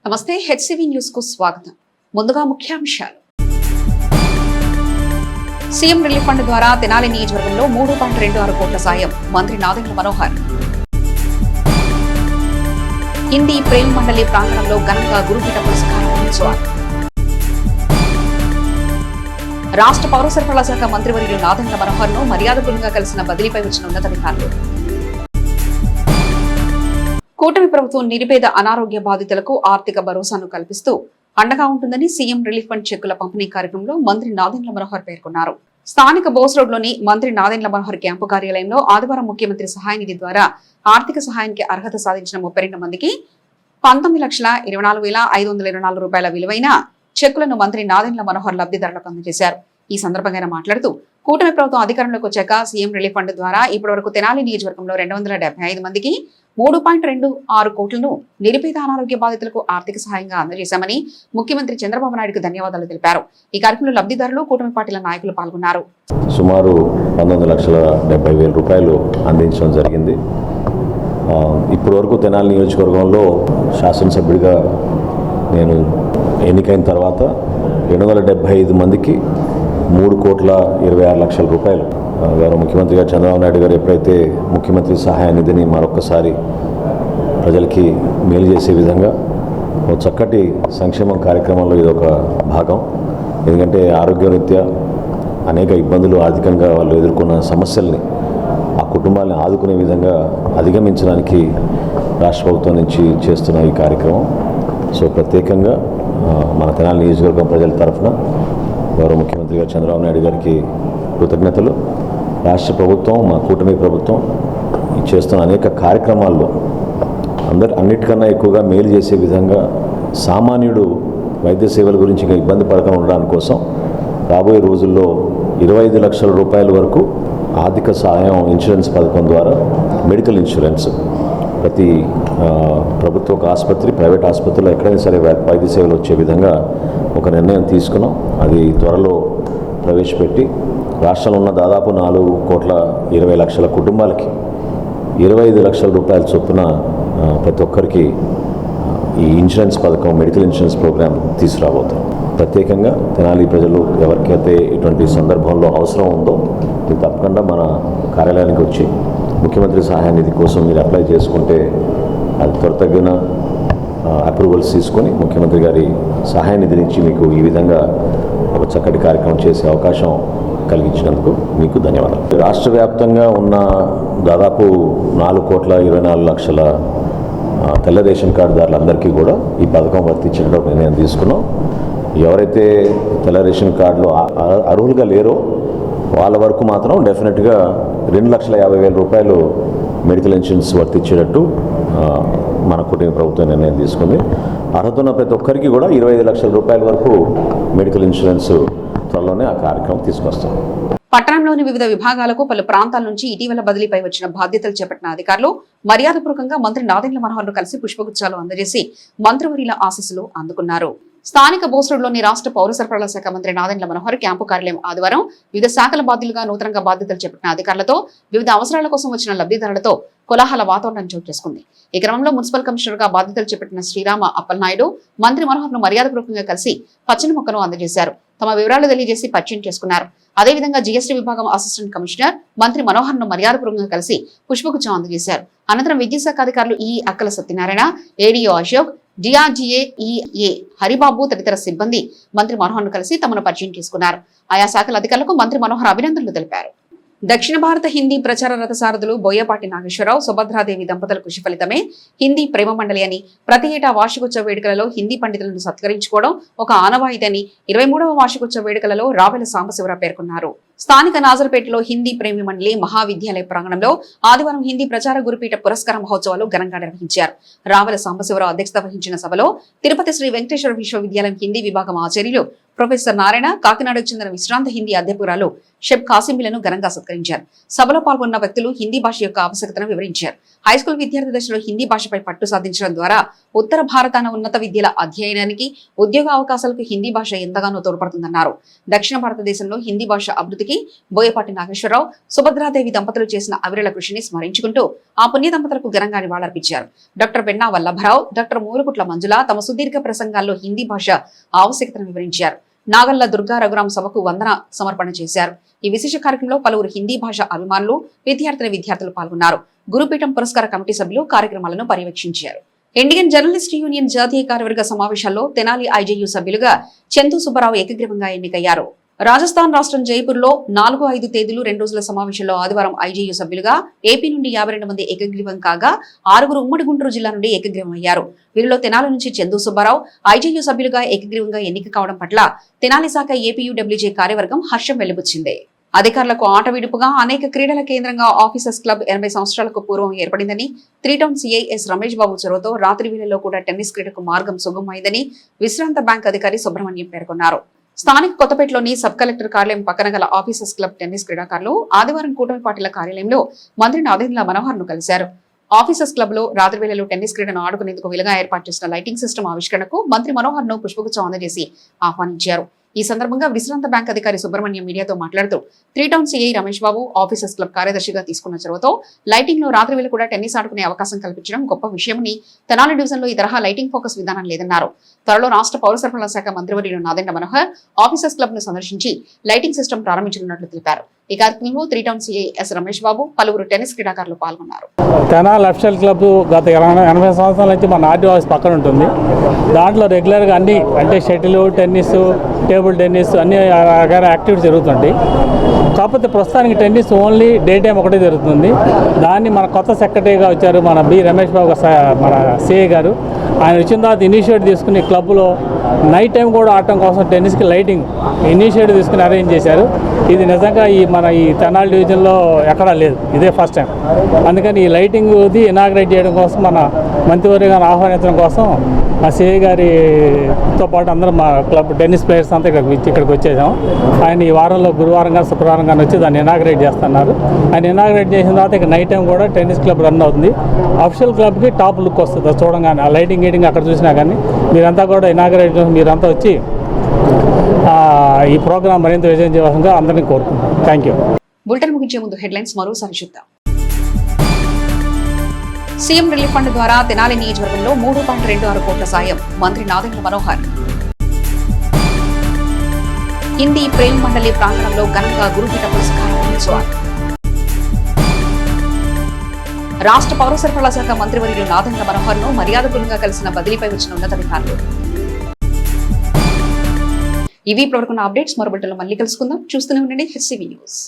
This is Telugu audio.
నమస్తే, హెచ్సివి న్యూస్ కు స్వాగతం. ముందుగా ముఖ్యాంశాలు. సీఎం రిలీఫ్ ఫండ్ ద్వారా తెనాలి నియోజకవర్గంలో 3.26 కోట్ల సాయం. మంత్రి నాదెండ్ల మనోహర్. హిందీ ప్రేమ మండలి ప్రాంగణంలో ఘనంగా గురుపీఠ పురస్కారం మహోత్సవాలు. రాష్ట్ర పౌర సరఫరాల శాఖ మంత్రివర్యులు నాదెండ్ల మనోహర్ ను మర్యాదపూర్వకంగా కలిసిన బదిలీపై వచ్చిన ఉన్నతాధికారులు. కూటమి ప్రభుత్వం నిరుపేద అనారోగ్య బాధితులకు ఆర్థిక భరోసాను కల్పిస్తూ అండగా ఉంటుందని సీఎం రిలీఫ్ ఫండ్ చెక్కుల పంపిణీ కార్యక్రమంలో మంత్రి నాదెండ్ల మనోహర్ పేర్కొన్నారు. స్థానిక బోస్ రోడ్ లోని మంత్రి నాదెండ్ల మనోహర్ క్యాంపు కార్యాలయంలో ఆదివారం ముఖ్యమంత్రి సహాయ నిధి ద్వారా ఆర్థిక సహాయానికి అర్హత సాధించిన 32 మందికి 19,24,524 రూపాయల విలువైన చెక్కులను మంత్రి నాదెండ్ల మనోహర్ లబ్ధిదారులకు అందజేశారు. ఈ సందర్భంగా ఆయన మాట్లాడుతూ కూటమి ప్రభుత్వం అధికారంలోకి వచ్చాక సీఎం రిలీఫ్ ఫండ్ ద్వారా ఇప్పటివరకు తెనాలి నియోజకవర్గంలో 275 మందికి 3.26 కోట్లను నిరుపేద అనారోగ్య బాధితులకు ఆర్థిక సహాయంగా అందజేశామని ముఖ్యమంత్రి చంద్రబాబు నాయుడుకు ధన్యవాదాలు తెలిపారు. ఈ కార్యక్రమంలో లబ్ధిదారులు కూటమి పార్టీల నాయకులు పాల్గొన్నారు. సుమారు 19,70,000 రూపాయలు అందించడం జరిగింది. ఇప్పటి వరకు తెనాలి నియోజకవర్గంలో శాసనసభ్యుడిగా నేను ఎన్నికైన తర్వాత 275 మందికి 3,26,00,000 రూపాయలు గారు ముఖ్యమంత్రి గారు చంద్రబాబు నాయుడు గారు ఎప్పుడైతే ముఖ్యమంత్రి సహాయ నిధిని మరొకసారి ప్రజలకి మేలు చేసే విధంగా ఒక చక్కటి సంక్షేమ కార్యక్రమంలో ఇదొక భాగం. ఎందుకంటే ఆరోగ్యరీత్యా అనేక ఇబ్బందులు, ఆర్థికంగా వాళ్ళు ఎదుర్కొన్న సమస్యల్ని ఆ కుటుంబాలను ఆదుకునే విధంగా అధిగమించడానికి రాష్ట్ర ప్రభుత్వం నుంచి చేస్తున్న ఈ కార్యక్రమం. సో ప్రత్యేకంగా మన తెనాలి నియోజకవర్గం ప్రజల తరఫున గౌరవ ముఖ్యమంత్రి గారు చంద్రబాబు నాయుడు గారికి కృతజ్ఞతలు. రాష్ట్ర ప్రభుత్వం, మా కూటమి ప్రభుత్వం చేస్తున్న అనేక కార్యక్రమాల్లో అన్నిటికన్నా ఎక్కువగా మేలు చేసే విధంగా సామాన్యుడు వైద్య సేవల గురించి ఇంకా ఇబ్బంది పడకుండా ఉండడానికి కోసం రాబోయే రోజుల్లో 25 లక్షల రూపాయల వరకు ఆర్థిక సహాయం ఇన్సూరెన్స్ పథకం ద్వారా మెడికల్ ఇన్సూరెన్స్ ప్రతి ప్రభుత్వ ఆసుపత్రి, ప్రైవేట్ ఆసుపత్రిలో ఎక్కడైనా సరే వైద్య సేవలు వచ్చే విధంగా ఒక నిర్ణయం తీసుకున్నాం. అది త్వరలో ప్రవేశపెట్టి రాష్ట్రంలో ఉన్న దాదాపు 4,20,00,000 కుటుంబాలకి 25 లక్షల రూపాయల చొప్పున ప్రతి ఒక్కరికి ఈ ఇన్సూరెన్స్ పథకం, మెడికల్ ఇన్సూరెన్స్ ప్రోగ్రాం తీసుకురాబోతాం. ప్రత్యేకంగా తెనాలి ప్రజలు ఎవరికైతే ఇటువంటి సందర్భంలో అవసరం ఉందో ఇది తప్పకుండా మన కార్యాలయానికి వచ్చి ముఖ్యమంత్రి సహాయ నిధి కోసం మీరు అప్లై చేసుకుంటే అది త్వరతగిన అప్రూవల్స్ తీసుకొని ముఖ్యమంత్రి గారి సహాయ నిధి నుంచి మీకు ఈ విధంగా ఒక చక్కటి కార్యక్రమం చేసే అవకాశం కలిగించినందుకు మీకు ధన్యవాదాలు. రాష్ట్ర వ్యాప్తంగా ఉన్న దాదాపు 4,24,00,000 తెల్ల రేషన్ కార్డుదారులందరికీ కూడా ఈ పథకం వర్తించడం నిర్ణయం తీసుకున్నాం. ఎవరైతే తెల్ల రేషన్ కార్డులో అర్హులుగా లేరో వాళ్ళ వరకు మాత్రం డెఫినెట్గా 2,50,000 రూపాయలు మెడికల్ ఇన్సూరెన్స్ వర్తించేటట్టు మన కుటుంబ ప్రభుత్వం నిర్ణయం తీసుకుంది. అర్హత ఉన్న ప్రతి ఒక్కరికి కూడా 25 లక్షల రూపాయల వరకు మెడికల్ ఇన్సూరెన్స్ త్వరలోనే ఆ కార్యక్రమం తీసుకొస్తాం. పట్టణంలోని వివిధ విభాగాలకు పలు ప్రాంతాల నుంచి ఇటీవల బదిలీపై వచ్చిన బాధ్యతలు చేపట్టిన అధికారులు మర్యాదపూర్వకంగా మంత్రి నాదెండ్ల మనోహర్ ను కలిసి పుష్పగుచ్చాలు అందజేసి మంత్రివర్యుల ఆశీస్సులు అందుకున్నారు. స్థానిక బోస్ రోడ్ లోని రాష్ట్ర పౌర సరఫరాల శాఖ మంత్రి నాదెండ్ల మనోహర్ క్యాంపు కార్యాలయం ఆదివారం వివిధ శాఖల బాధ్యులుగా నూతనంగా బాధ్యతలు చేపట్టిన అధికారులతో, వివిధ అవసరాల కోసం వచ్చిన లబ్ధిదారులతో కోలాహల వాతావరణం చోటు చేసుకుంది. ఈ క్రమంలో మున్సిపల్ కమిషనర్ గా బాధ్యతలు చేపట్టిన శ్రీరామ అప్పలనాయుడు మంత్రి మనోహర్ ను మర్యాదపూర్వకంగా కలిసి పచ్చని మొక్కను అందజేశారు. తమ వివరాలు తెలియజేసి పరిచయం చేసుకున్నారు. అదేవిధంగా జీఎస్టీ విభాగం అసిస్టెంట్ కమిషనర్ మంత్రి మనోహర్ ను మర్యాదపూర్వకంగా కలిసి పుష్పగుచ్చం అందజేశారు. అనంతరం విద్యాశాఖ అధికారులు ఈ అక్కల సత్యనారాయణ, ఏడీఓ అశోక్, డిఆర్జీఏ ఈఏ హరిబాబు తదితర సిబ్బంది మంత్రి మనోహర్ ను కలిసి తమను పరిచయం చేసుకున్నారు. ఆయా శాఖల అధికారులకు మంత్రి మనోహర్ అభినందనలు తెలిపారు. దక్షిణ భారత హిందీ ప్రచార రథ సారథులు బోయపాటి నాగేశ్వరరావు, సుభద్రాదేవి దంపతుల కృషి ఫలితమే హిందీ ప్రేమ మండలి అని, ప్రతి ఏటా వార్షికోత్సవ వేడుకలలో హిందీ పండితులను సత్కరించుకోవడం ఒక ఆనవాయితీ 23వ వార్షికోత్సవ వేడుకలలో రావెల సాంబశివరావు పేర్కొన్నారు. స్థానిక నాజర్పేటలో హిందీ ప్రేమి మండలి మహావిద్యాలయ ప్రాంగణంలో ఆదివారం హిందీ ప్రచార గురుపీఠ పురస్కార మహోత్సవాలు ఘనంగా నిర్వహించారు. రావెల సాంబశివరావు అధ్యక్షత వహించిన సభలో తిరుపతి శ్రీ వెంకటేశ్వర విశ్వవిద్యాలయం హిందీ విభాగం ఆచార్యులు ప్రొఫెసర్ నారాయణ, కాకినాడకు చెందిన విశ్రాంత హిందీ అధ్యాపకురాలు షెబ్ కాసిమిలను ఘనంగా సత్కరించారు. సభలో పాల్గొన్న వ్యక్తులు హిందీ భాష యొక్క ఆవశ్యకతను వివరించారు. హైస్కూల్ విద్యార్థి దశలో హిందీ భాషపై పట్టు సాధించడం ద్వారా ఉత్తర భారతాన ఉన్నత విద్యల అధ్యయనానికి, ఉద్యోగ అవకాశాలకు హిందీ భాష ఎంతగానో తోడ్పడుతుందన్నారు. దక్షిణ భారతదేశంలో హిందీ భాష అభివృద్ధి అభివృద్ధికి బోయపాటి నాగేశ్వరరావు, సుభద్రాదేవి దంపతులు చేసిన అవిరళ కృషిని స్మరించుకుంటూ ఆ పుణ్య దంపతులకు ఘనంగా నివాళులర్పించారు. డాక్టర్ వెన్నా వల్లభరావు, డాక్టర్ మూలకుట్ల మంజుల తమ సుదీర్ఘ ప్రసంగాల్లో హిందీ భాష ఆవశ్యకతను వివరించారు. నాగల్ల దుర్గా రఘురాం సభకు వందన సమర్పణ చేశారు. ఈ విశేష కార్యక్రమంలో పలువురు హిందీ భాష అభిమానులు, విద్యార్థులు పాల్గొన్నారు. గురుపీఠం పురస్కార కమిటీ సభ్యులు కార్యక్రమాలను పర్యవేక్షించారు. ఇండియన్ జర్నలిస్ట్ యూనియన్ జాతీయ కార్యవర్గ సమావేశాల్లో తెనాలి ఐజేయూ సభ్యులుగా చందు సుబ్బారావు ఏకగ్రీవంగా ఎన్నికయ్యారు. రాజస్థాన్ రాష్ట్రం జైపూర్లో 4-5 తేదీలు 2 రోజుల సమావేశంలో ఆదివారం ఐజేయూ సభ్యులుగా ఏపీ నుండి 52 మంది ఏకగ్రీవం కాగా 6 ఉమ్మడి గుంటూరు జిల్లా నుండి ఏకగ్రీవం అయ్యారు. వీరిలో తెనాలి నుంచి చందు సుబ్బారావు ఐజేయూ సభ్యులుగా ఏకగ్రీవంగా ఎన్నిక కావడం పట్ల తెనాలి శాఖ ఏపీయూడబ్ల్యూజే కార్యవర్గం హర్షం వెలిబుచ్చింది. అధికారులకు ఆట విడుపుగా అనేక క్రీడల కేంద్రంగా ఆఫీసర్స్ క్లబ్ 80 సంవత్సరాలకు పూర్వం ఏర్పడిందని, 3 town CI yes Ramesh Babu చొరవతో రాత్రి వేళల్లో కూడా టెన్నిస్ క్రీడకు మార్గం సుగమమైందని విశ్రాంత బ్యాంక్ అధికారి సుబ్రహ్మణ్యం పేర్కొన్నారు. స్థానిక కొత్తపేటలోని సబ్ కలెక్టర్ కార్యాలయం పక్కన గల ఆఫీసర్స్ క్లబ్ టెన్నిస్ క్రీడాకారులు ఆదివారం కూటమి పార్టీల కార్యాలయంలో మంత్రి నాదెండ్ల మనోహర్ ను కలిశారు. ఆఫీసర్స్ క్లబ్ లో రాత్రి వేళలో టెన్నిస్ క్రీడను ఆడుకునేందుకు వీలుగా ఏర్పాటు చేసిన లైటింగ్ సిస్టమ్ ఆవిష్కరణకు మంత్రి మనోహర్ ను పుష్పగుచ్చం అందజేసి ఆహ్వానించారు. ఈ సందర్భంగా విశ్రాంత బ్యాంక్ అధికారి సుబ్రహ్మణ్యం మీడియాతో మాట్లాడుతూ 3 town CI Ramesh Babu officers club కార్యదర్శిగా తీసుకున్న చొరవతో లైటింగ్ లో రాత్రి వేళ కూడా టెన్నిస్ ఆడుకునే అవకాశం కల్పించడం గొప్ప విషయమని, తెనాలి డివిజన్ లో ఈ తరహా లైటింగ్ ఫోకస్ విధానం లేదన్నారు. త్వరలో రాష్ట్ర పౌర సరఫరాల శాఖ మంత్రివర్యులు నాదెండ్ల మనోహర్ ఆఫీసర్స్ క్లబ్ ను సందర్శించి లైటింగ్ సిస్టమ్ ప్రారంభించనున్నట్లు తెలిపారు. ఈ కార్యక్రమంలో 3 town CI yes Ramesh Babu, పలువురు టెన్నిస్ క్రీడాకారులు పాల్గొన్నారు. తెనాలి అఫీషియల్ క్లబ్ గత 80 సంవత్సరాల నుంచి మన ఆర్టీ ఆఫీస్ పక్కన ఉంటుంది. దాంట్లో రెగ్యులర్గా అన్ని అంటే షటిల్, టెన్నిస్, టేబుల్ టెన్నిస్ అన్ని రకాల యాక్టివిటీస్ జరుగుతుంటాయి. కాకపోతే ప్రస్తుతానికి టెన్నిస్ ఓన్లీ డే టైం ఒకటే జరుగుతుంది. దాన్ని మన కొత్త సెక్రటరీగా వచ్చారు మన బి రమేష్ బాబు మన సిఐ గారు. ఆయన వచ్చిన తర్వాత ఇనిషియేటివ్ తీసుకుని క్లబ్లో నైట్ టైం కూడా ఆడటం కోసం టెన్నిస్కి లైటింగ్ ఇనిషియేటివ్ తీసుకుని అరేంజ్ చేశారు. ఇది నిజంగా ఈ తెనాలి డివిజన్లో ఎక్కడా లేదు, ఇదే ఫస్ట్ టైం. అందుకని ఈ లైటింగ్ది ఇనాగ్రేట్ చేయడం కోసం మన మంత్రివర్గ గారిని ఆహ్వానించడం కోసం మా సిఐ గారితో పాటు అందరం మా క్లబ్ టెన్నిస్ ప్లేయర్స్ అంతా ఇక్కడికి వచ్చేసాం. ఆయన ఈ వారంలో గురువారం కానీ శుక్రవారం కానీ వచ్చి దాన్ని ఇనాగ్రేట్ చేస్తున్నారు. ఆయన ఇనాగ్రేట్ చేసిన తర్వాత ఇక నైట్ టైం కూడా టెన్నిస్ క్లబ్ రన్ అవుతుంది. అఫీషియల్ క్లబ్కి టాప్ లుక్ వస్తుంది చూడంగానే. ఆ లైటింగ్ అక్కడ చూసినా కానీ మీరంతా కూడా ఇనాగ్రేట్ మీరంతా వచ్చి ఈ ప్రోగ్రాం మరింత విజయం చేయవలసిందిగా అందరినీ కోరుకుంటున్నాం. Thank you. బులెటిన్ ముగించే ముందు హెడ్లైన్స్ మరోసారి చూద్దాం. సీఎం రిలీఫ్ ఫండ్ ద్వారా తెనాలి నియోజకవర్గంలో 3.26 కోట్ల సాయం, మంత్రి నాదెండ్ల మనోహర్. హిందీ ప్రేమ్ మండలి ప్రాంగణంలో ఘనంగా గురుపీఠ పురస్కారం. రాష్ట్ర పౌర సరఫరాల శాఖ మంత్రివర్యులు నాదెండ్ల మనోహర్ ను మర్యాదపూర్వకంగా కలిసిన బదిలీపై వచ్చిన ఉన్నతాధికారులు. ఇవి ఇప్పటివరకున్న అప్డేట్స్. మరో బులెటిన్లో మళ్ళీ కలుసుకుందాం. చూస్తూనే ఉండండి హెచ్సివి న్యూస్.